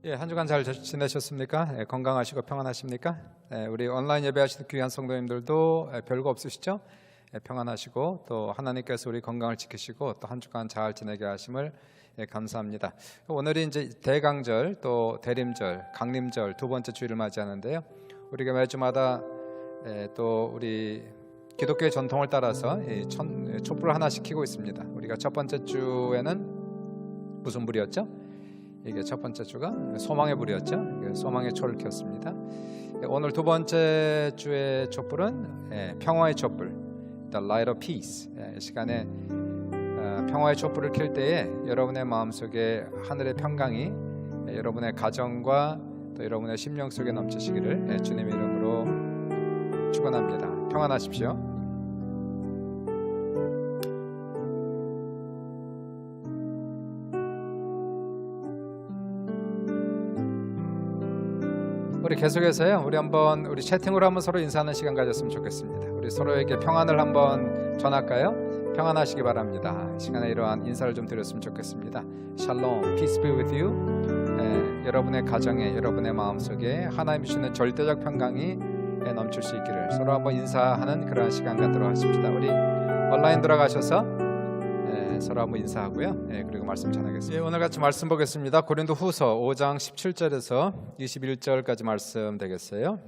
예, 한 주간 잘 지내셨습니까? 예, 건강하시고 평안하십니까? 예, 우리 온라인 예배하시는 귀한 성도님들도 별거 없으시죠? 예, 평안하시고 또 하나님께서 우리 건강을 지키시고 또 한 주간 잘 지내게 하심을 감사합니다. 오늘이 이제 대강절 또 대림절, 강림절 두 번째 주일을 맞이하는데요. 우리가 매주마다 또 우리 기독교의 전통을 따라서 촛불을 하나씩 켜고 있습니다. 우리가 첫 번째 주에는 무슨 불이었죠? 이게 첫 번째 주가 소망의 불이었죠. 소망의 초를 켰습니다. 오늘 두 번째 주의 촛불은 평화의 촛불, The Light of Peace. 이 시간에 평화의 촛불을 켤 때에 여러분의 마음속에 하늘의 평강이 여러분의 가정과 또 여러분의 심령 속에 넘치시기를 주님의 이름으로 축원합니다. 평안하십시오. 우리 계속해서요. 우리 채팅으로 한번 서로 인사하는 시간 가졌으면 좋겠습니다. 우리 서로에게 평안을 한번 전할까요? 평안하시기 바랍니다. 이 시간에 이러한 인사를 좀 드렸으면 좋겠습니다. 샬롬, peace be with you. 여러분의 가정에, 여러분의 마음속에 하나님 주시는 절대적 평강이 넘칠 수 있기를 서로 한번 인사하는 그러한 시간 갖도록 하십시다. 우리 온라인 들어가셔서 서로 한번 인사하고요. 그리고 말씀 전하겠습니다. 오늘 같이 말씀 보겠습니다. 고린도 후서 5장 17절에서 21절까지 말씀 되겠어요.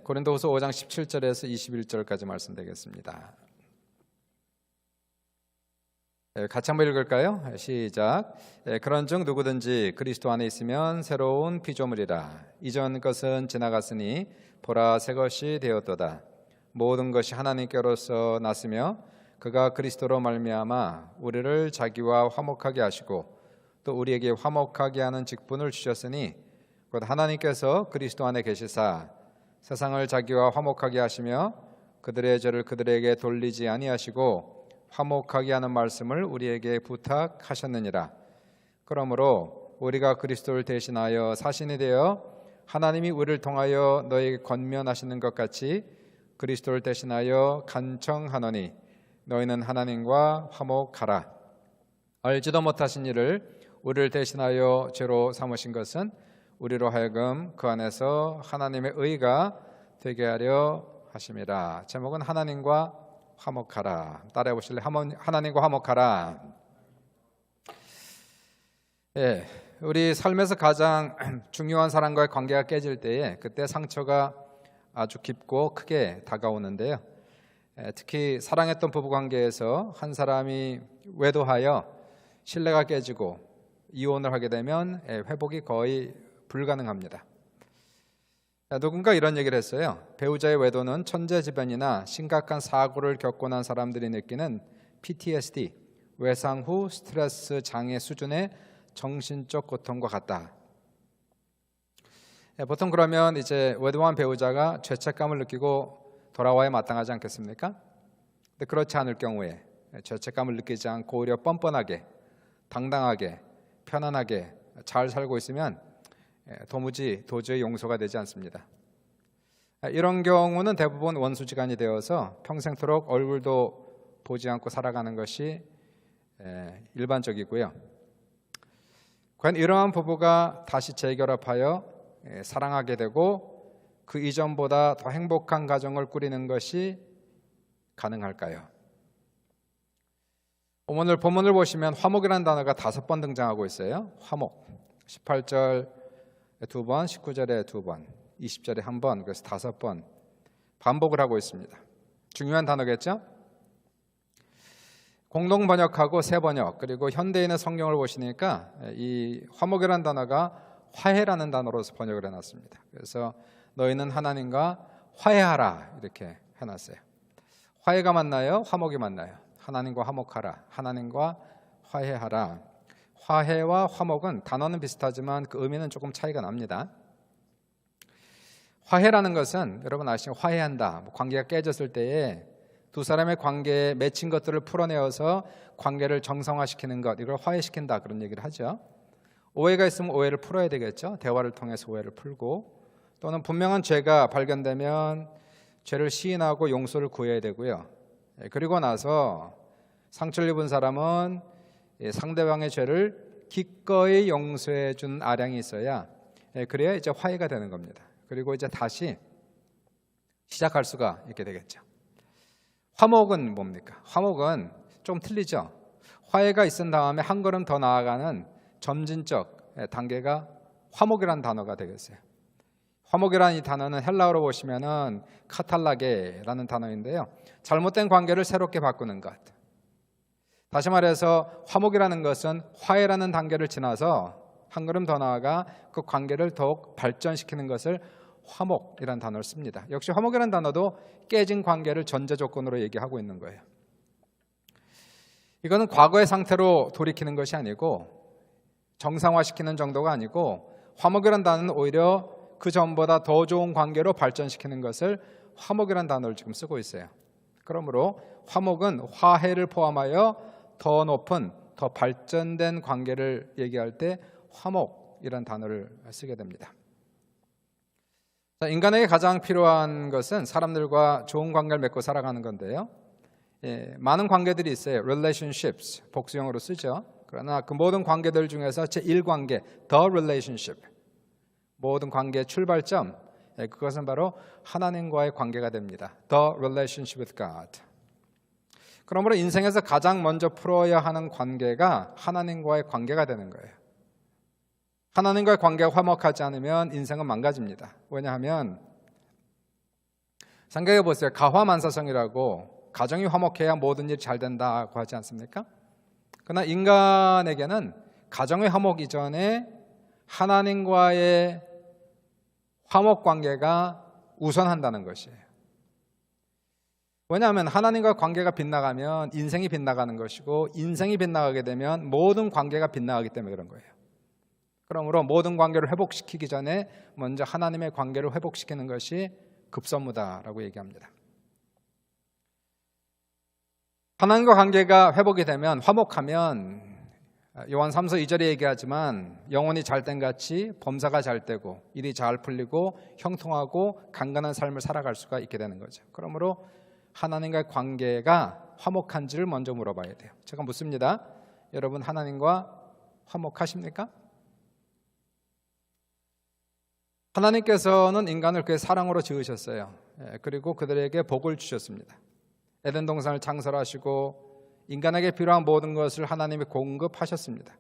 고린도 후서 5장 17절에서 21절까지 말씀 되겠습니다. 같이 한번 읽을까요? 시작. 그런즉 누구든지 그리스도 안에 있으면 새로운 피조물이라. 이전 것은 지나갔으니 보라 새 것이 되었도다. 모든 것이 하나님께로서 났으며 그가 그리스도로 말미암아 우리를 자기와 화목하게 하시고 또 우리에게 화목하게 하는 직분을 주셨으니 곧 하나님께서 그리스도 안에 계시사 세상을 자기와 화목하게 하시며 그들의 죄를 그들에게 돌리지 아니하시고 화목하게 하는 말씀을 우리에게 부탁하셨느니라. 그러므로 우리가 그리스도를 대신하여 사신이 되어 하나님이 우리를 통하여 너에게 권면하시는 것 같이 그리스도를 대신하여 간청하노니 너희는 하나님과 화목하라. 알지도 못하신 일을 우리를 대신하여 죄로 삼으신 것은 우리로 하여금 그 안에서 하나님의 의가 되게 하려 하심이라. 제목은 하나님과 화목하라. 따라해 보실래요? 하나님과 화목하라. 우리 삶에서 가장 중요한 사람과의 관계가 깨질 때에 그때 상처가 아주 깊고 크게 다가오는데요. 특히 사랑했던 부부관계에서 한 사람이 외도하여 신뢰가 깨지고 이혼을 하게 되면 회복이 거의 불가능합니다. 누군가 이런 얘기를 했어요. 배우자의 외도는 천재지변이나 심각한 사고를 겪고 난 사람들이 느끼는 PTSD, 외상 후 스트레스 장애 수준의 정신적 고통과 같다. 보통 그러면 이제 외도한 배우자가 죄책감을 느끼고 돌아와야 마땅하지 않겠습니까? 근데 그렇지 않을 경우에 죄책감을 느끼지 않고 오히려 뻔뻔하게, 당당하게, 편안하게 잘 살고 있으면 도저히 용서가 되지 않습니다. 이런 경우는 대부분 원수지간이 되어서 평생토록 얼굴도 보지 않고 살아가는 것이 일반적이고요. 과연 이러한 부부가 다시 재결합하여 사랑하게 되고 그 이전보다 더 행복한 가정을 꾸리는 것이 가능할까요? 오늘 본문을 보시면 화목이라는 단어가 5번 등장하고 있어요. 화목 18절 2번, 19절에 2번, 20절에 1번, 그래서 5번 반복을 하고 있습니다. 중요한 단어겠죠? 공동 번역하고 새 번역 그리고 현대인의 성경을 보시니까 이 화목이라는 단어가 화해라는 단어로서 번역을 해놨습니다. 그래서 너희는 하나님과 화해하라 이렇게 해놨어요. 화해가 맞나요? 화목이 맞나요? 하나님과 화목하라. 하나님과 화해하라. 화해와 화목은 단어는 비슷하지만 그 의미는 조금 차이가 납니다. 화해라는 것은 여러분 아시죠? 화해한다. 관계가 깨졌을 때에 두 사람의 관계에 맺힌 것들을 풀어내어서 관계를 정상화시키는 것, 이걸 화해시킨다 그런 얘기를 하죠. 오해가 있으면 오해를 풀어야 되겠죠. 대화를 통해서 오해를 풀고 또는 분명한 죄가 발견되면 죄를 시인하고 용서를 구해야 되고요. 그리고 나서 상처를 입은 사람은 상대방의 죄를 기꺼이 용서해 준 아량이 있어야 그래야 이제 화해가 되는 겁니다. 그리고 이제 다시 시작할 수가 있게 되겠죠. 화목은 뭡니까? 화목은 좀 틀리죠. 화해가 있은 다음에 한 걸음 더 나아가는 점진적 단계가 화목이라는 단어가 되겠어요. 화목이라는 이 단어는 헬라어로 보시면은 카탈라게라는 단어인데요. 잘못된 관계를 새롭게 바꾸는 것. 다시 말해서 화목이라는 것은 화해라는 단계를 지나서 한 걸음 더 나아가 그 관계를 더욱 발전시키는 것을 화목이라는 단어를 씁니다. 역시 화목이라는 단어도 깨진 관계를 전제 조건으로 얘기하고 있는 거예요. 이거는 과거의 상태로 돌이키는 것이 아니고 정상화시키는 정도가 아니고 화목이라는 단어는 오히려 그 전보다 더 좋은 관계로 발전시키는 것을 화목이라는 단어를 지금 쓰고 있어요. 그러므로 화목은 화해를 포함하여 더 높은, 더 발전된 관계를 얘기할 때 화목이라는 단어를 쓰게 됩니다. 인간에게 가장 필요한 것은 사람들과 좋은 관계를 맺고 살아가는 건데요. 많은 관계들이 있어요. relationships, 복수형으로 쓰죠. 그러나 그 모든 관계들 중에서 제1관계, the relationship, 모든 관계의 출발점, 그것은 바로 하나님과의 관계가 됩니다. The relationship with God. 그러므로 인생에서 가장 먼저 풀어야 하는 관계가 하나님과의 관계가 되는 거예요. 하나님과의 관계가 화목하지 않으면 인생은 망가집니다. 왜냐하면 생각해 보세요. 가화만사성이라고 가정이 화목해야 모든 일이 잘 된다고 하지 않습니까? 그러나 인간에게는 가정의 화목 이전에 하나님과의 화목 관계가 우선한다는 것이에요. 왜냐하면 하나님과 관계가 빗나가면 인생이 빗나가는 것이고 인생이 빗나가게 되면 모든 관계가 빗나가기 때문에 그런 거예요. 그러므로 모든 관계를 회복시키기 전에 먼저 하나님의 관계를 회복시키는 것이 급선무다라고 얘기합니다. 하나님과 관계가 회복이 되면 화목하면 요한 3서 2절에 얘기하지만 영혼이 잘된 같이 범사가 잘 되고 일이 잘 풀리고 형통하고 강건한 삶을 살아갈 수가 있게 되는 거죠. 그러므로 하나님과의 관계가 화목한지를 먼저 물어봐야 돼요. 제가 묻습니다. 여러분 하나님과 화목하십니까? 하나님께서는 인간을 그의 사랑으로 지으셨어요. 그리고 그들에게 복을 주셨습니다. 에덴 동산을 창설하시고 인간에게 필요한 모든 것을 하나님이 공급하셨습니다.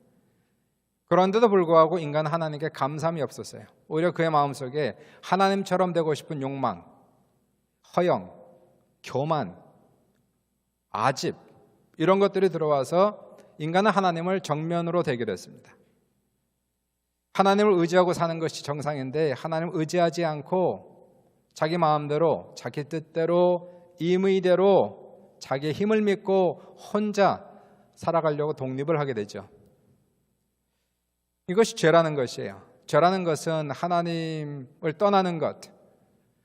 그런데도 불구하고 인간은 하나님께 감사함이 없었어요. 오히려 그의 마음속에 하나님처럼 되고 싶은 욕망, 허영, 교만, 아집 이런 것들이 들어와서 인간은 하나님을 정면으로 대결했습니다. 하나님을 의지하고 사는 것이 정상인데 하나님을 의지하지 않고 자기 마음대로 자기 뜻대로 임의대로 자기의 힘을 믿고 혼자 살아가려고 독립을 하게 되죠. 이것이 죄라는 것이에요. 죄라는 것은 하나님을 떠나는 것,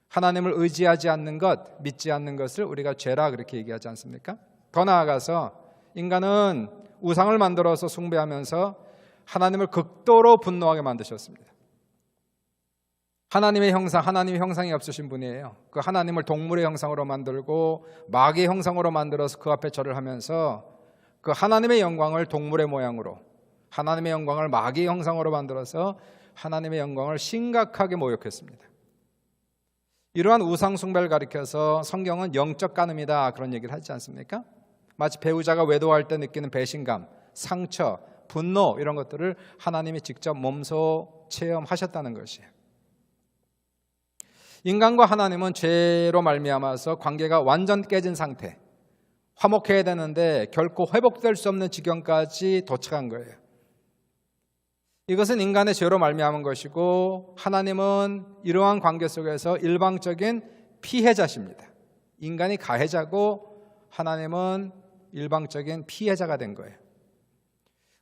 하나님을 의지하지 않는 것, 믿지 않는 것을 우리가 죄라 그렇게 얘기하지 않습니까? 더 나아가서 인간은 우상을 만들어서 숭배하면서 하나님을 극도로 분노하게 만드셨습니다. 하나님의 형상, 하나님의 형상이 없으신 분이에요. 그 하나님을 동물의 형상으로 만들고 마귀의 형상으로 만들어서 그 앞에 절을 하면서 그 하나님의 영광을 동물의 모양으로, 하나님의 영광을 마귀의 형상으로 만들어서 하나님의 영광을 심각하게 모욕했습니다. 이러한 우상 숭배를 가리켜서 성경은 영적 간음이다 그런 얘기를 하지 않습니까? 마치 배우자가 외도할 때 느끼는 배신감, 상처, 분노 이런 것들을 하나님이 직접 몸소 체험하셨다는 것이에요. 인간과 하나님은 죄로 말미암아서 관계가 완전 깨진 상태, 화목해야 되는데 결코 회복될 수 없는 지경까지 도착한 거예요. 이것은 인간의 죄로 말미암은 것이고 하나님은 이러한 관계 속에서 일방적인 피해자십니다. 인간이 가해자고 하나님은 일방적인 피해자가 된 거예요.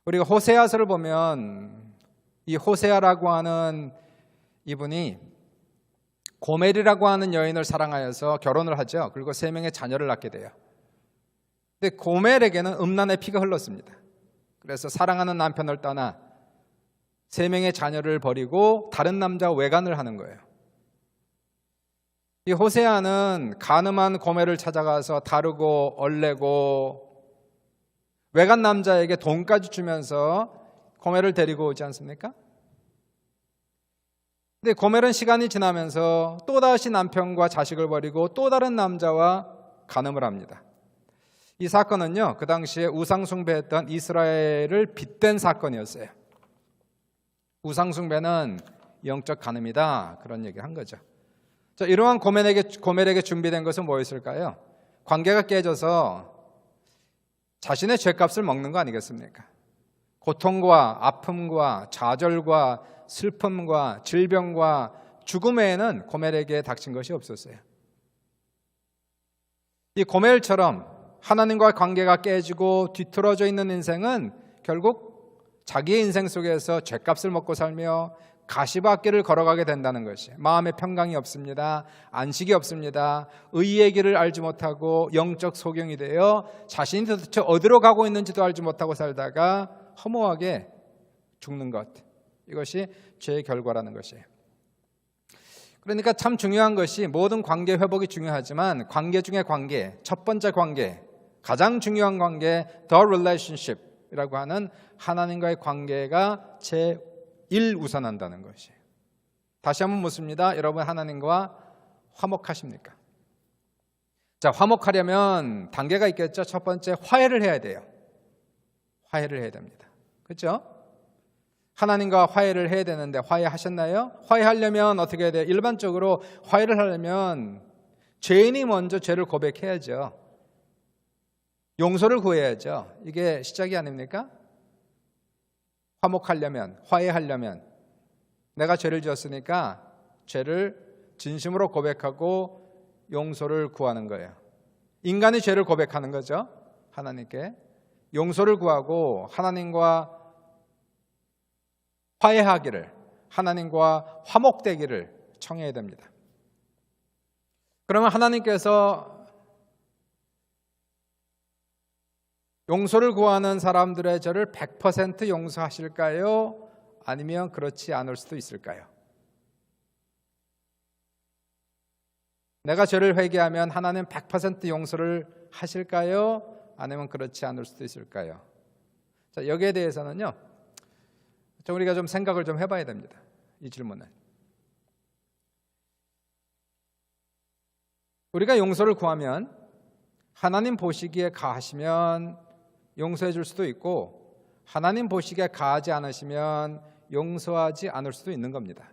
우리가 호세아서를 보면 이 호세아라고 하는 이분이 고멜이라고 하는 여인을 사랑하여서 결혼을 하죠. 그리고 3명의 자녀를 낳게 돼요. 근데 고멜에게는 음란의 피가 흘렀습니다. 그래서 사랑하는 남편을 떠나 3명의 자녀를 버리고 다른 남자와 외간을 하는 거예요. 이 호세아는 간음한 고멜을 찾아가서 다루고 얼레고 외간 남자에게 돈까지 주면서 고멜을 데리고 오지 않습니까? 근데 고멜은 시간이 지나면서 또다시 남편과 자식을 버리고 또 다른 남자와 간음을 합니다. 이 사건은요, 그 당시에 우상숭배했던 이스라엘을 빗댄 사건이었어요. 우상숭배는 영적 간음이다, 그런 얘기를 한 거죠. 자, 이러한 고멜에게 준비된 것은 뭐였을까요? 관계가 깨져서 자신의 죄값을 먹는 거 아니겠습니까? 고통과 아픔과 좌절과 슬픔과 질병과 죽음 외에는 고멜에게 닥친 것이 없었어요. 이 고멜처럼 하나님과의 관계가 깨지고 뒤틀어져 있는 인생은 결국 자기의 인생 속에서 죄값을 먹고 살며 가시밭길을 걸어가게 된다는 것이, 마음의 평강이 없습니다. 안식이 없습니다. 의의 길을 알지 못하고 영적 소경이 되어 자신이 도대체 어디로 가고 있는지도 알지 못하고 살다가 허무하게 죽는 것, 이것이 죄의 결과라는 것이에요. 그러니까 참 중요한 것이, 모든 관계 회복이 중요하지만 관계 중에 관계, 첫 번째 관계, 가장 중요한 관계, the relationship이라고 하는 하나님과의 관계가 제1우선한다는 것이에요. 다시 한번 묻습니다. 여러분, 하나님과 화목하십니까? 자, 화목하려면 단계가 있겠죠. 첫 번째, 화해를 해야 돼요. 화해를 해야 됩니다. 그렇죠? 하나님과 화해를 해야 되는데 화해하셨나요? 화해하려면 어떻게 해야 돼요? 일반적으로 화해를 하려면 죄인이 먼저 죄를 고백해야죠. 용서를 구해야죠. 이게 시작이 아닙니까? 화목하려면, 화해하려면 내가 죄를 지었으니까 죄를 진심으로 고백하고 용서를 구하는 거예요. 인간이 죄를 고백하는 거죠. 하나님께 용서를 구하고 하나님과 화해하기를, 하나님과 화목되기를 청해야 됩니다. 그러면 하나님께서 용서를 구하는 사람들의 죄를 100% 용서하실까요? 아니면 그렇지 않을 수도 있을까요? 내가 죄를 회개하면 하나님 100% 용서를 하실까요? 아니면 그렇지 않을 수도 있을까요? 자, 여기에 대해서는요, 우리가 좀 생각을 좀 해봐야 됩니다. 이 질문을. 우리가 용서를 구하면 하나님 보시기에 가하시면 용서해 줄 수도 있고, 하나님 보시기에 가하지 않으시면 용서하지 않을 수도 있는 겁니다.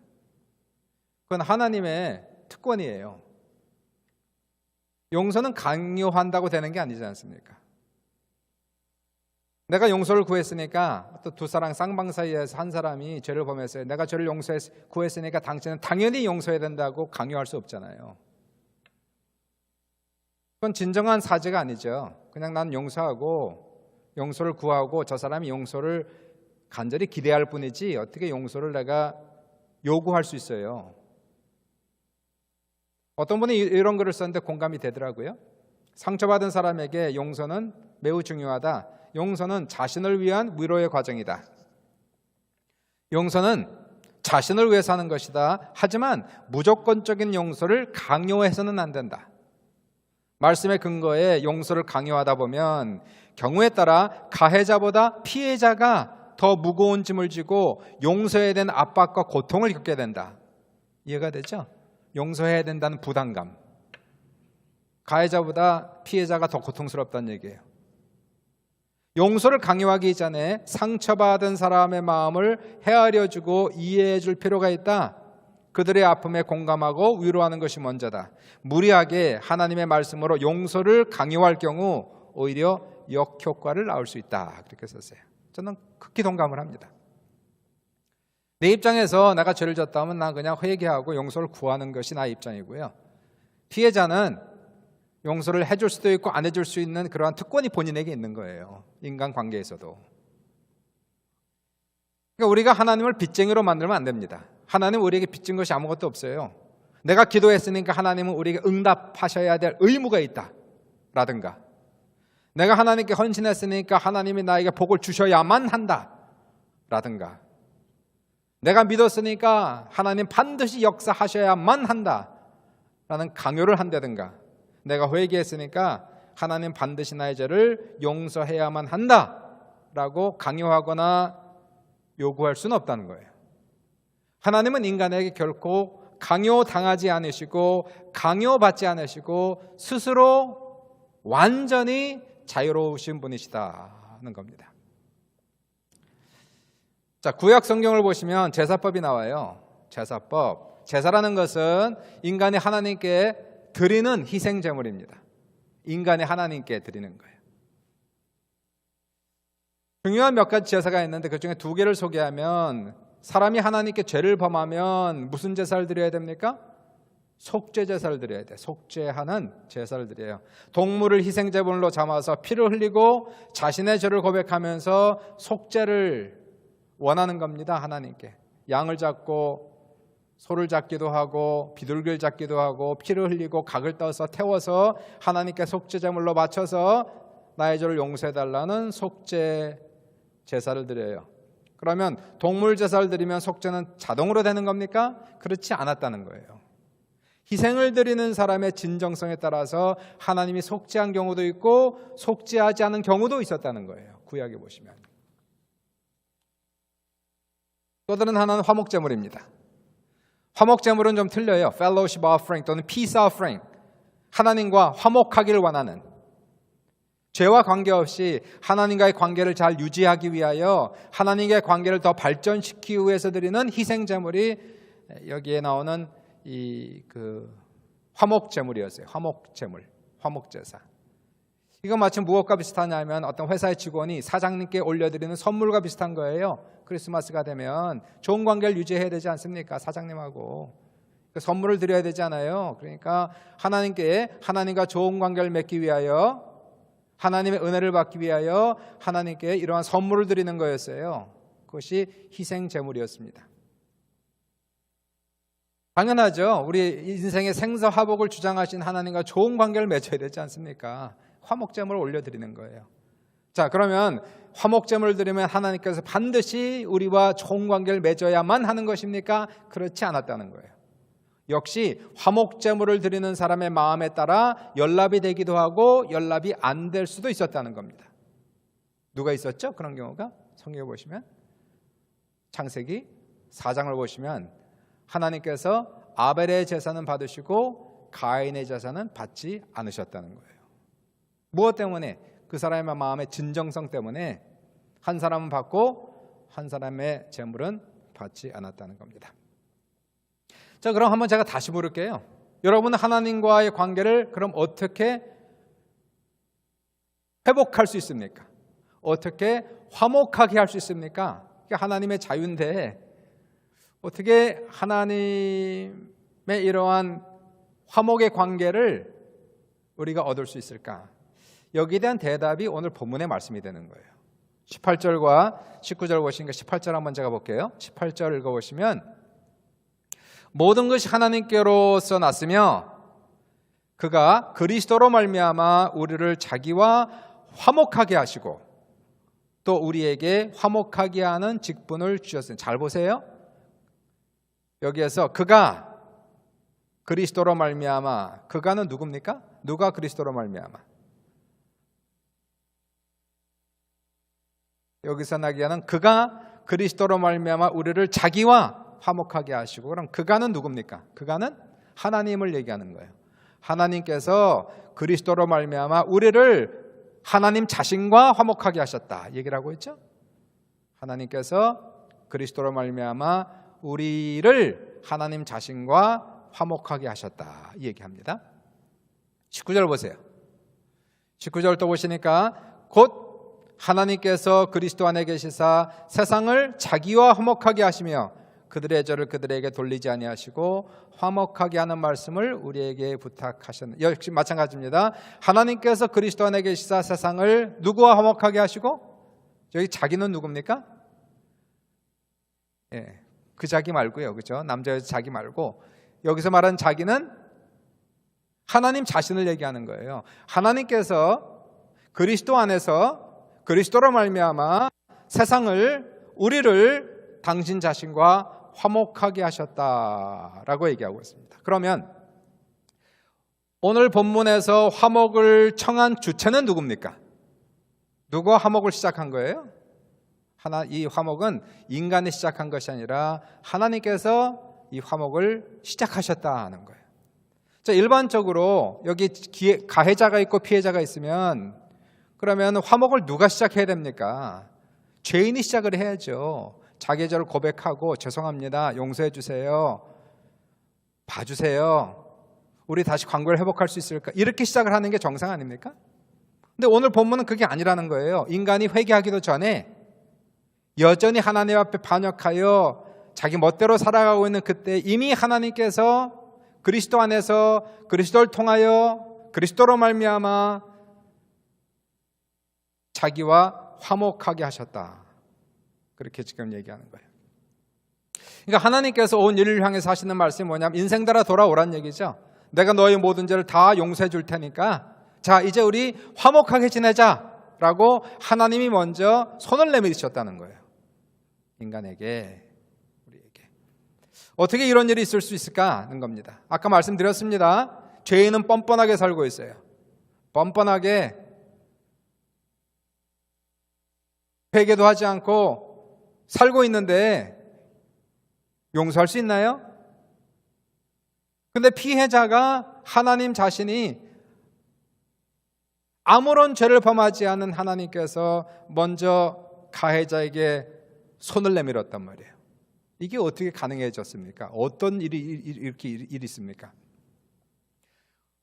그건 하나님의 특권이에요. 용서는 강요한다고 되는 게 아니지 않습니까? 내가 용서를 구했으니까, 또 두 사람 쌍방 사이에서 한 사람이 죄를 범했어요. 내가 죄를 구했으니까 당신은 당연히 용서해야 된다고 강요할 수 없잖아요. 그건 진정한 사죄가 아니죠. 그냥 난 용서하고 용서를 구하고 저 사람이 용서를 간절히 기대할 뿐이지 어떻게 용서를 내가 요구할 수 있어요. 어떤 분이 이런 글을 썼는데 공감이 되더라고요. 상처받은 사람에게 용서는 매우 중요하다. 용서는 자신을 위한 위로의 과정이다. 용서는 자신을 위해서 하는 것이다. 하지만 무조건적인 용서를 강요해서는 안 된다. 말씀의 근거에 용서를 강요하다 보면 경우에 따라 가해자보다 피해자가 더 무거운 짐을 지고 용서해야 되는 압박과 고통을 겪게 된다. 이해가 되죠? 용서해야 된다는 부담감. 가해자보다 피해자가 더 고통스럽다는 얘기예요. 용서를 강요하기 전에 상처받은 사람의 마음을 헤아려주고 이해해줄 필요가 있다. 그들의 아픔에 공감하고 위로하는 것이 먼저다. 무리하게 하나님의 말씀으로 용서를 강요할 경우 오히려 역효과를 낳을 수 있다. 그렇게 썼어요. 저는 극히 동감을 합니다. 내 입장에서 내가 죄를 졌다면 난 그냥 회개하고 용서를 구하는 것이 나의 입장이고요. 피해자는 용서를 해줄 수도 있고 안 해줄 수 있는 그러한 특권이 본인에게 있는 거예요. 인간관계에서도. 그러니까 우리가 하나님을 빚쟁이로 만들면 안 됩니다. 하나님은 우리에게 빚진 것이 아무것도 없어요. 내가 기도했으니까 하나님은 우리에게 응답하셔야 될 의무가 있다 라든가, 내가 하나님께 헌신했으니까 하나님이 나에게 복을 주셔야만 한다 라든가, 내가 믿었으니까 하나님 반드시 역사하셔야만 한다 라는 강요를 한다든가, 내가 회개했으니까 하나님 반드시 나의 죄를 용서해야만 한다라고 강요하거나 요구할 수는 없다는 거예요. 하나님은 인간에게 결코 강요당하지 않으시고 강요받지 않으시고 스스로 완전히 자유로우신 분이시다는 겁니다. 자, 구약 성경을 보시면 제사법이 나와요. 제사법. 제사라는 것은 인간이 하나님께 드리는 희생 제물입니다. 인간이 하나님께 드리는 거예요. 중요한 몇 가지 제사가 있는데 그중에 두 개를 소개하면, 사람이 하나님께 죄를 범하면 무슨 제사를 드려야 됩니까? 속죄 제사를 드려야 돼요. 속죄하는 제사를 드려요. 동물을 희생 제물로 삼아서 피를 흘리고 자신의 죄를 고백하면서 속죄를 원하는 겁니다. 하나님께 양을 잡고 소를 잡기도 하고 비둘기를 잡기도 하고 피를 흘리고 각을 떠서 태워서 하나님께 속죄 제물로 바쳐서 나의 죄를 용서해달라는 속죄 제사를 드려요. 그러면 동물 제사를 드리면 속죄는 자동으로 되는 겁니까? 그렇지 않았다는 거예요. 희생을 드리는 사람의 진정성에 따라서 하나님이 속죄한 경우도 있고 속죄하지 않은 경우도 있었다는 거예요. 구약에 보시면. 또 다른 하나는 화목제물입니다. 화목제물은 좀 틀려요. Fellowship offering 또는 Peace offering. 하나님과 화목하기를 원하는, 죄와 관계없이 하나님과의 관계를 잘 유지하기 위하여 하나님과의 관계를 더 발전시키기 위해서 드리는 희생제물이 여기에 나오는 화목제물이었어요. 화목제물, 화목제사. 이거 마치 무엇과 비슷하냐면 어떤 회사의 직원이 사장님께 올려드리는 선물과 비슷한 거예요. 크리스마스가 되면 좋은 관계를 유지해야 되지 않습니까? 사장님하고 선물을 드려야 되잖아요. 그러니까 하나님과 좋은 관계를 맺기 위하여, 하나님의 은혜를 받기 위하여 하나님께 이러한 선물을 드리는 거였어요. 그것이 희생제물이었습니다. 당연하죠. 우리 인생의 생사화복을 주장하신 하나님과 좋은 관계를 맺어야 되지 않습니까? 화목제물을 올려드리는 거예요. 자, 그러면 화목제물을 드리면 하나님께서 반드시 우리와 좋은 관계를 맺어야만 하는 것입니까? 그렇지 않았다는 거예요. 역시 화목제물을 드리는 사람의 마음에 따라 연락이 되기도 하고 연락이 안 될 수도 있었다는 겁니다. 누가 있었죠? 그런 경우가 성경에 보시면 창세기 4장을 보시면 하나님께서 아벨의 제사는 받으시고 가인의 제사는 받지 않으셨다는 거예요. 무엇 때문에? 그 사람의 마음의 진정성 때문에 한 사람은 받고 한 사람의 제물은 받지 않았다는 겁니다. 자, 그럼 한번 제가 다시 물을게요. 여러분은 하나님과의 관계를 그럼 어떻게 회복할 수 있습니까? 어떻게 화목하게 할 수 있습니까? 그게 하나님의 자유인데 어떻게 하나님의 이러한 화목의 관계를 우리가 얻을 수 있을까? 여기에 대한 대답이 오늘 본문의 말씀이 되는 거예요. 18절과 19절 보시니까 18절 한번 제가 볼게요. 18절 읽어보시면 모든 것이 하나님께로서 났으며 그가 그리스도로 말미암아 우리를 자기와 화목하게 하시고 또 우리에게 화목하게 하는 직분을 주셨으니, 잘 보세요. 여기에서 그가 그리스도로 말미암아, 그가는 누굽니까? 누가 그리스도로 말미암아? 여기서 나기하는 그가 그리스도로 말미암아 우리를 자기와 화목하게 하시고, 그럼 그가는 누굽니까? 그가는 하나님을 얘기하는 거예요. 하나님께서 그리스도로 말미암아 우리를 하나님 자신과 화목하게 하셨다 얘기를 하고 있죠. 하나님께서 그리스도로 말미암아 우리를 하나님 자신과 화목하게 하셨다 이 얘기합니다. 19절 보세요. 19절 또 보시니까 곧 하나님께서 그리스도 안에 계시사 세상을 자기와 화목하게 하시며 그들의 죄를 그들에게 돌리지 아니하시고 화목하게 하는 말씀을 우리에게 부탁하셨네. 역시 마찬가지입니다. 하나님께서 그리스도 안에 계시사 세상을 누구와 화목하게 하시고, 여기 자기는 누굽니까? 예, 그 자기 말고요, 그렇죠? 남자 여자 자기 말고 여기서 말하는 자기는 하나님 자신을 얘기하는 거예요. 하나님께서 그리스도 안에서 그리스도로 말미암아 세상을, 우리를 당신 자신과 화목하게 하셨다라고 얘기하고 있습니다. 그러면 오늘 본문에서 화목을 청한 주체는 누굽니까? 누가 화목을 시작한 거예요? 이 화목은 인간이 시작한 것이 아니라 하나님께서 이 화목을 시작하셨다 하는 거예요. 자, 일반적으로 여기 가해자가 있고 피해자가 있으면 그러면 화목을 누가 시작해야 됩니까? 죄인이 시작을 해야죠. 자기 죄를 고백하고 죄송합니다. 용서해 주세요. 봐주세요. 우리 다시 관계를 회복할 수 있을까? 이렇게 시작을 하는 게 정상 아닙니까? 근데 오늘 본문은 그게 아니라는 거예요. 인간이 회개하기도 전에 여전히 하나님 앞에 반역하여 자기 멋대로 살아가고 있는 그때 이미 하나님께서 그리스도 안에서 그리스도를 통하여 그리스도로 말미암아 자기와 화목하게 하셨다. 그렇게 지금 얘기하는 거예요. 그러니까 하나님께서 온 인류를 향해서 하시는 말씀이 뭐냐면 인생 따라 돌아오란 얘기죠. 내가 너의 모든 죄를 다 용서해 줄 테니까 자, 이제 우리 화목하게 지내자라고 하나님이 먼저 손을 내밀으셨다는 거예요. 인간에게, 우리에게. 어떻게 이런 일이 있을 수 있을까 하는 겁니다. 아까 말씀드렸습니다. 죄인은 뻔뻔하게 살고 있어요. 뻔뻔하게 회개도 하지 않고 살고 있는데 용서할 수 있나요? 근데 피해자가 하나님 자신이 아무런 죄를 범하지 않은 하나님께서 먼저 가해자에게 손을 내밀었단 말이에요. 이게 어떻게 가능해졌습니까? 어떤 일이 있습니까?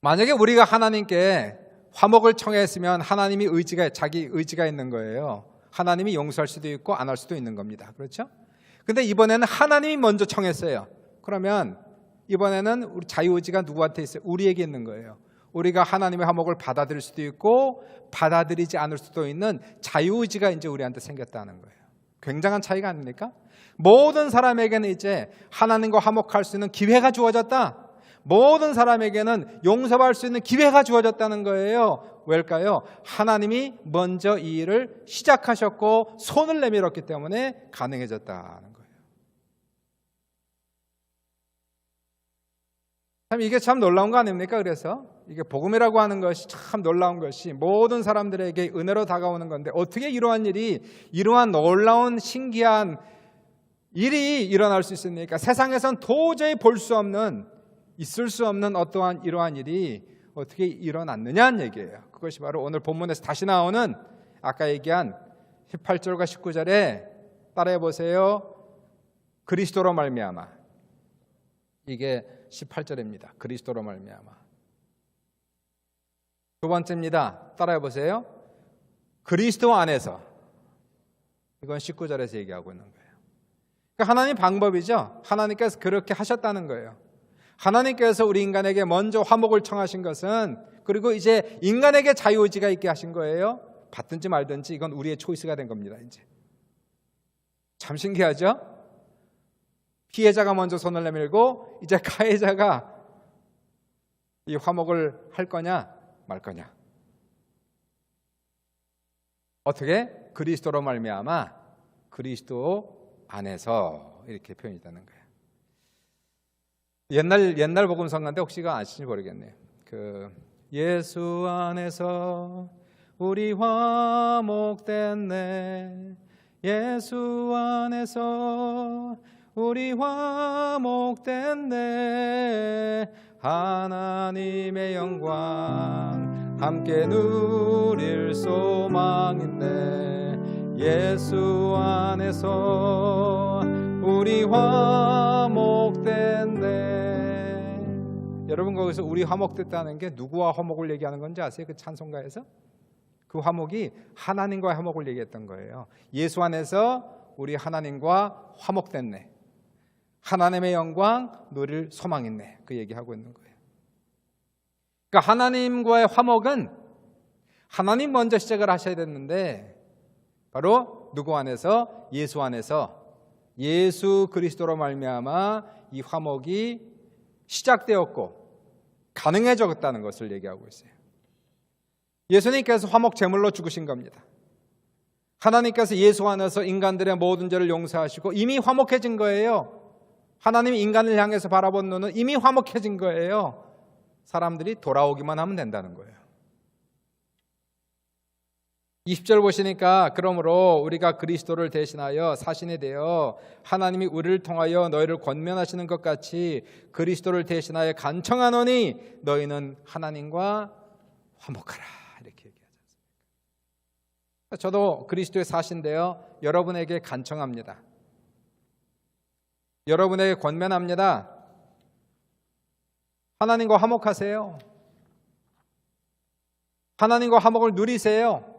만약에 우리가 하나님께 화목을 청했으면 하나님이 자기 의지가 있는 거예요. 하나님이 용서할 수도 있고 안 할 수도 있는 겁니다. 그렇죠? 근데 이번에는 하나님이 먼저 청했어요. 그러면 이번에는 우리 자유의지가 누구한테 있어요? 우리에게 있는 거예요. 우리가 하나님의 화목을 받아들일 수도 있고 받아들이지 않을 수도 있는 자유의지가 이제 우리한테 생겼다는 거예요. 굉장한 차이가 아닙니까? 모든 사람에게는 이제 하나님과 화목할 수 있는 기회가 주어졌다. 모든 사람에게는 용서할 수 있는 기회가 주어졌다는 거예요. 왜일까요? 하나님이 먼저 이 일을 시작하셨고 손을 내밀었기 때문에 가능해졌다는 거예요. 참 이게 참 놀라운 거 아닙니까? 그래서 이게 복음이라고 하는 것이 참 놀라운 것이 모든 사람들에게 은혜로 다가오는 건데 어떻게 이러한 놀라운 신기한 일이 일어날 수 있습니까? 세상에선 도저히 볼 수 없는 있을 수 없는 어떠한 이러한 일이 어떻게 일어났느냐는 얘기예요. 그것이 바로 오늘 본문에서 다시 나오는 아까 얘기한 18절과 19절에 따라해 보세요. 그리스도로 말미암아. 이게 18절입니다. 그리스도로 말미암아. 두 번째입니다. 따라해 보세요. 그리스도 안에서. 이건 19절에서 얘기하고 있는 거예요. 그러니까 하나님 방법이죠. 하나님께서 그렇게 하셨다는 거예요. 하나님께서 우리 인간에게 먼저 화목을 청하신 것은 그리고 이제 인간에게 자유의지가 있게 하신 거예요. 받든지 말든지 이건 우리의 초이스가 된 겁니다. 이제 참 신기하죠? 피해자가 먼저 손을 내밀고 이제 가해자가 이 화목을 할 거냐 말 거냐. 어떻게? 그리스도로 말미암아 그리스도 안에서 이렇게 표현이 되는 거예요. 옛날 복음성가인데 혹시 아시는지 모르겠네요. 예수 안에서 우리 화목됐네. 예수 안에서 우리 화목됐네. 하나님의 영광 함께 누릴 소망 있네. 예수 안에서 우리 화목됐네. 여러분 거기서 우리 화목됐다는 게 누구와 화목을 얘기하는 건지 아세요? 그 찬송가에서 그 화목이 하나님과의 화목을 얘기했던 거예요. 예수 안에서 우리 하나님과 화목됐네. 하나님의 영광 누릴 소망 있네. 그 얘기하고 있는 거예요. 그러니까 하나님과의 화목은 하나님 먼저 시작을 하셔야 됐는데 바로 누구 안에서? 예수 안에서 예수 그리스도로 말미암아 이 화목이 시작되었고 가능해졌다는 것을 얘기하고 있어요. 예수님께서 화목 제물로 죽으신 겁니다. 하나님께서 예수 안에서 인간들의 모든 죄를 용서하시고 이미 화목해진 거예요. 하나님이 인간을 향해서 바라본 눈은 이미 화목해진 거예요. 사람들이 돌아오기만 하면 된다는 거예요. 20절 보시니까 그러므로 우리가 그리스도를 대신하여 사신이 되어 하나님이 우리를 통하여 너희를 권면하시는 것 같이 그리스도를 대신하여 간청하노니 너희는 하나님과 화목하라, 이렇게 얘기하지 않습니까? 저도 그리스도의 사신 되어 여러분에게 간청합니다. 여러분에게 권면합니다. 하나님과 화목하세요. 하나님과 화목을 누리세요.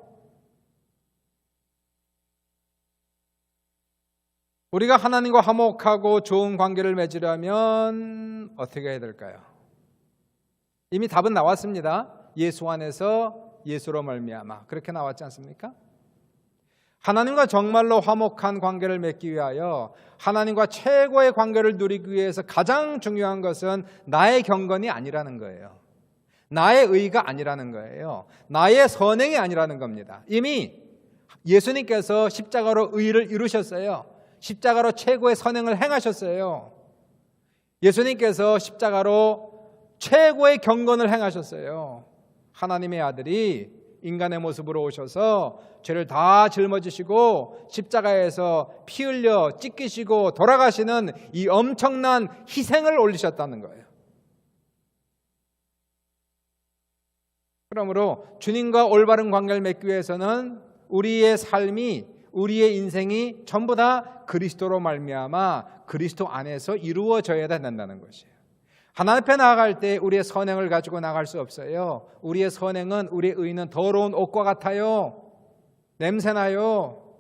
우리가 하나님과 화목하고 좋은 관계를 맺으려면 어떻게 해야 될까요? 이미 답은 나왔습니다. 예수 안에서 예수로 말미암아, 그렇게 나왔지 않습니까? 하나님과 정말로 화목한 관계를 맺기 위하여, 하나님과 최고의 관계를 누리기 위해서 가장 중요한 것은 나의 경건이 아니라는 거예요. 나의 의가 아니라는 거예요. 나의 선행이 아니라는 겁니다. 이미 예수님께서 십자가로 의를 이루셨어요. 십자가로 최고의 선행을 행하셨어요. 예수님께서 십자가로 최고의 경건을 행하셨어요. 하나님의 아들이 인간의 모습으로 오셔서 죄를 다 짊어지시고 십자가에서 피 흘려 찢기시고 돌아가시는 이 엄청난 희생을 올리셨다는 거예요. 그러므로 주님과 올바른 관계를 맺기 위해서는 우리의 삶이, 우리의 인생이 전부 다 그리스도로 말미암아 그리스도 안에서 이루어져야 된다는 것이에요. 하나님 앞에 나아갈 때 우리의 선행을 가지고 나갈 수 없어요. 우리의 선행은, 우리의 의는 더러운 옷과 같아요. 냄새나요.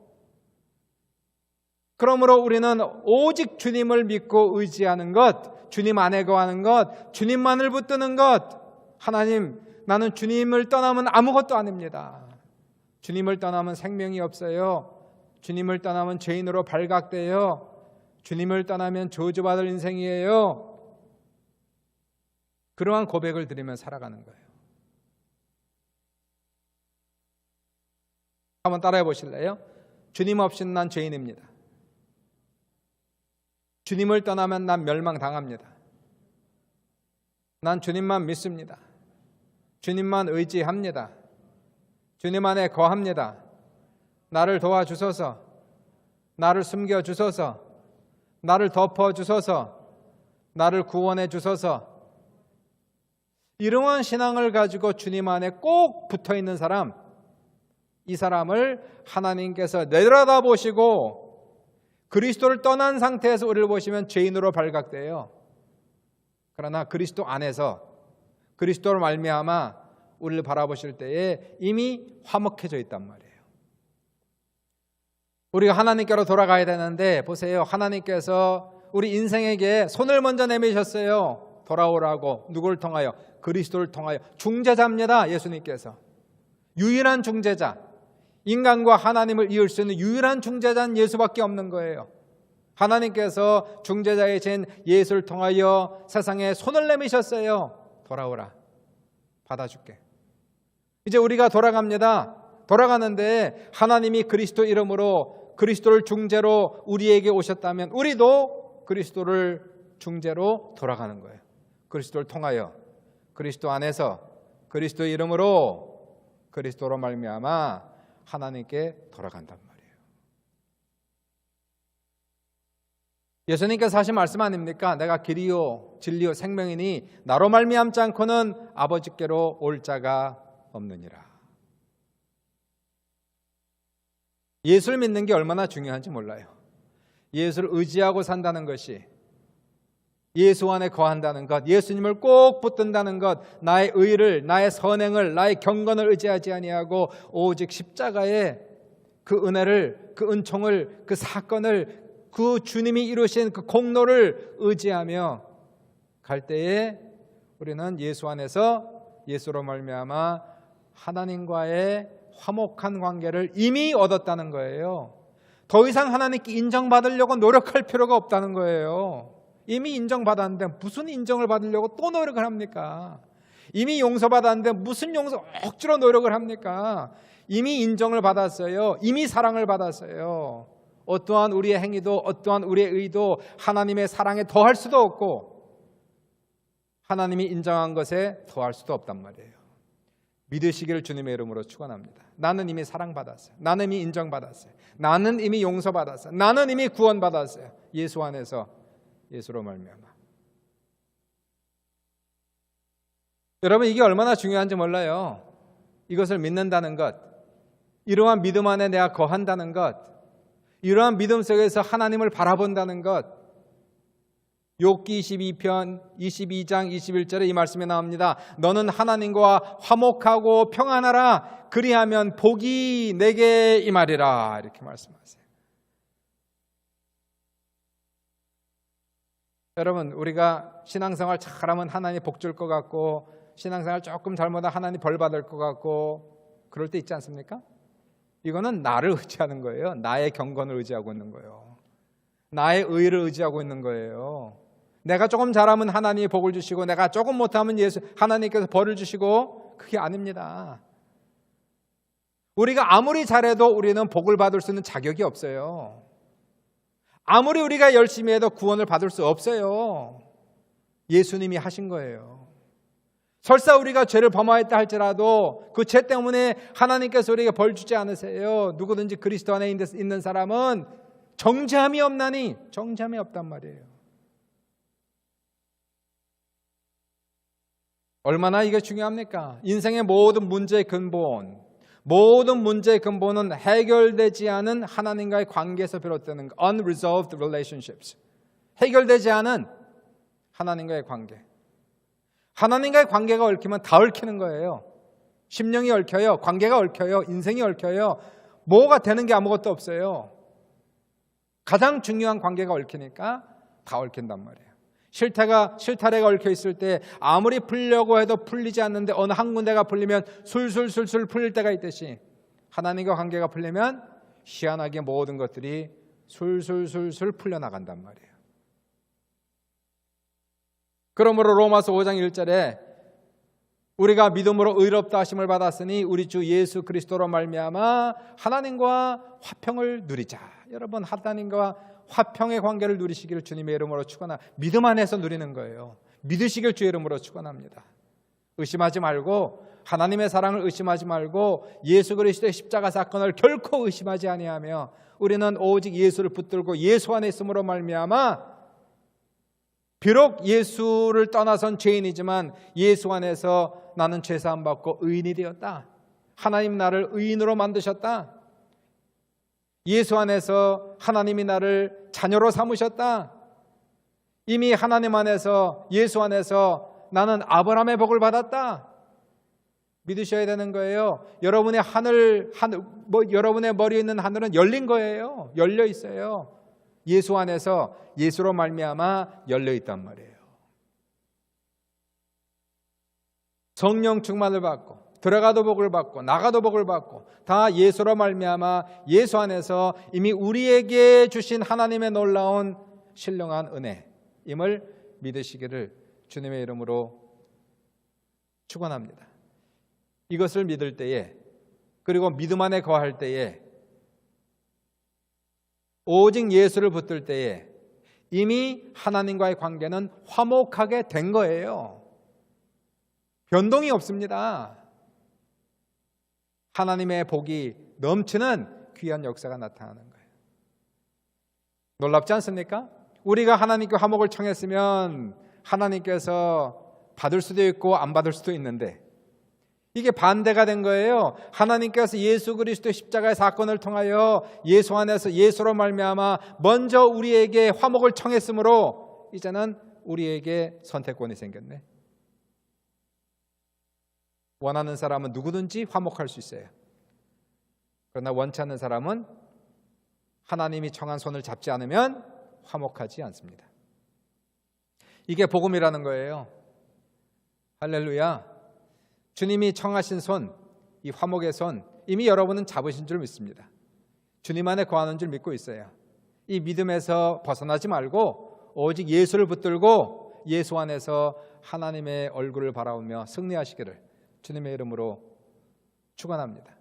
그러므로 우리는 오직 주님을 믿고 의지하는 것, 주님 안에 거하는 것, 주님만을 붙드는 것. 하나님, 나는 주님을 떠나면 아무것도 아닙니다. 주님을 떠나면 생명이 없어요. 주님을 떠나면 죄인으로 발각돼요. 주님을 떠나면 저주받을 인생이에요. 그러한 고백을 드리며 살아가는 거예요. 한번 따라해 보실래요? 주님 없이는 난 죄인입니다. 주님을 떠나면 난 멸망당합니다. 난 주님만 믿습니다. 주님만 의지합니다. 주님 안에 거합니다. 나를 도와주소서, 나를 숨겨주소서, 나를 덮어주소서, 나를 구원해 주소서. 이러한 신앙을 가지고 주님 안에 꼭 붙어있는 사람, 이 사람을 하나님께서 내려다보시고 그리스도를 떠난 상태에서 우리를 보시면 죄인으로 발각돼요. 그러나 그리스도 안에서, 그리스도를 말미암아 우리를 바라보실 때에 이미 화목해져 있단 말이에요. 우리가 하나님께로 돌아가야 되는데, 보세요. 하나님께서 우리 인생에게 손을 먼저 내미셨어요. 돌아오라고. 누구를 통하여? 그리스도를 통하여. 중재자입니다. 예수님께서. 유일한 중재자. 인간과 하나님을 이을 수 있는 유일한 중재자는 예수밖에 없는 거예요. 하나님께서 중재자이신 예수를 통하여 세상에 손을 내미셨어요. 돌아오라. 받아줄게. 이제 우리가 돌아갑니다. 돌아가는데 하나님이 그리스도 이름으로 그리스도를 중재로 우리에게 오셨다면 우리도 그리스도를 중재로 돌아가는 거예요. 그리스도를 통하여, 그리스도 안에서, 그리스도 이름으로, 그리스도로 말미암아 하나님께 돌아간단 말이에요. 예수님께서 하신 말씀 아닙니까? 내가 길이요 진리요 생명이니 나로 말미암지 않고는 아버지께로 올 자가 없느니라. 예수를 믿는 게 얼마나 중요한지 몰라요. 예수를 의지하고 산다는 것이, 예수 안에 거한다는 것, 예수님을 꼭 붙든다는 것, 나의 의를, 나의 선행을, 나의 경건을 의지하지 아니하고 오직 십자가의 그 은혜를, 그 은총을, 그 사건을, 그 주님이 이루신 그 공로를 의지하며 갈 때에 우리는 예수 안에서, 예수로 말미암아 하나님과의 화목한 관계를 이미 얻었다는 거예요. 더 이상 하나님께 인정받으려고 노력할 필요가 없다는 거예요. 이미 인정받았는데 무슨 인정을 받으려고 또 노력을 합니까? 이미 용서받았는데 무슨 억지로 노력을 합니까? 이미 인정을 받았어요. 이미 사랑을 받았어요. 어떠한 우리의 행위도, 어떠한 우리의 의도 하나님의 사랑에 더할 수도 없고, 하나님이 인정한 것에 더할 수도 없단 말이에요. 믿으시기를 주님의 이름으로 축원합니다. 나는 이미 사랑받았어요. 나는 이미 인정받았어요. 나는 이미 용서받았어요. 나는 이미 구원받았어요. 예수 안에서, 예수로 말미암아. 여러분, 이게 얼마나 중요한지 몰라요. 이것을 믿는다는 것, 이러한 믿음 안에 내가 거한다는 것, 이러한 믿음 속에서 하나님을 바라본다는 것. 욥기 22편 22장 21절에 이 말씀이 나옵니다. 너는 하나님과 화목하고 평안하라. 그리하면 복이 내게 임하리라. 이렇게 말씀하세요. 여러분, 우리가 신앙생활 잘하면 하나님 복 줄 것 같고, 신앙생활 조금 잘못하면 하나님 벌 받을 것 같고, 그럴 때 있지 않습니까? 이거는 나를 의지하는 거예요. 나의 경건을 의지하고 있는 거예요. 나의 의를 의지하고 있는 거예요. 내가 조금 잘하면 하나님이 복을 주시고, 내가 조금 못하면 하나님께서 벌을 주시고, 그게 아닙니다. 우리가 아무리 잘해도 우리는 복을 받을 수 있는 자격이 없어요. 아무리 우리가 열심히 해도 구원을 받을 수 없어요. 예수님이 하신 거예요. 설사 우리가 죄를 범하였다 할지라도 그 죄 때문에 하나님께서 우리에게 벌 주지 않으세요. 누구든지 그리스도 안에 있는 사람은 정죄함이 없나니, 정죄함이 없단 말이에요. 얼마나 이게 중요합니까? 인생의 모든 문제의 근본, 모든 문제의 근본은 해결되지 않은 하나님과의 관계에서 비롯되는 unresolved relationships. 해결되지 않은 하나님과의 관계. 하나님과의 관계가 얽히면 다 얽히는 거예요. 심령이 얽혀요. 관계가 얽혀요. 인생이 얽혀요. 뭐가 되는 게 아무것도 없어요. 가장 중요한 관계가 얽히니까 다 얽힌단 말이에요. 실타래가 얽혀 있을 때 아무리 풀려고 해도 풀리지 않는데 어느 한 군데가 풀리면 술술술술 풀릴 때가 있듯이 하나님과 관계가 풀리면 희한하게 모든 것들이 술술술술 풀려나간단 말이에요. 그러므로 로마서 5장 1절에 우리가 믿음으로 의롭다 하심을 받았으니 우리 주 예수 그리스도로 말미암아 하나님과 화평을 누리자. 여러분, 하나님과 화평의 관계를 누리시기를 주님의 이름으로 축원합니다. 믿음 안에서 누리는 거예요. 믿으시길 주의 이름으로 축원합니다. 의심하지 말고, 하나님의 사랑을 의심하지 말고, 예수 그리스도의 십자가 사건을 결코 의심하지 아니하며 우리는 오직 예수를 붙들고 예수 안에 있음으로 말미암아 비록 예수를 떠나선 죄인이지만 예수 안에서 나는 죄사함 받고 의인이 되었다. 하나님 나를 의인으로 만드셨다. 예수 안에서 하나님이 나를 자녀로 삼으셨다. 이미 하나님 안에서, 예수 안에서 나는 아브라함의 복을 받았다. 믿으셔야 되는 거예요. 여러분의 여러분의 머리에 있는 하늘은 열린 거예요. 열려 있어요. 예수 안에서, 예수로 말미암아 열려 있단 말이에요. 성령 충만을 받고 들어가도 복을 받고 나가도 복을 받고 다 예수로 말미암아 예수 안에서 이미 우리에게 주신 하나님의 놀라운 신령한 은혜임을 믿으시기를 주님의 이름으로 축원합니다. 이것을 믿을 때에, 그리고 믿음 안에 거할 때에, 오직 예수를 붙들 때에 이미 하나님과의 관계는 화목하게 된 거예요. 변동이 없습니다. 하나님의 복이 넘치는 귀한 역사가 나타나는 거예요. 놀랍지 않습니까? 우리가 하나님께 화목을 청했으면 하나님께서 받을 수도 있고 안 받을 수도 있는데, 이게 반대가 된 거예요. 하나님께서 예수 그리스도의 십자가의 사건을 통하여 예수 안에서 예수로 말미암아 먼저 우리에게 화목을 청했으므로 이제는 우리에게 선택권이 생겼네. 원하는 사람은 누구든지 화목할 수 있어요. 그러나 원치 않는 사람은 하나님이 청한 손을 잡지 않으면 화목하지 않습니다. 이게 복음이라는 거예요. 할렐루야. 주님이 청하신 손, 이 화목의 손, 이미 여러분은 잡으신 줄 믿습니다. 주님 안에 거하는 줄 믿고 있어요. 이 믿음에서 벗어나지 말고 오직 예수를 붙들고 예수 안에서 하나님의 얼굴을 바라보며 승리하시기를 주님의 이름으로 축원합니다.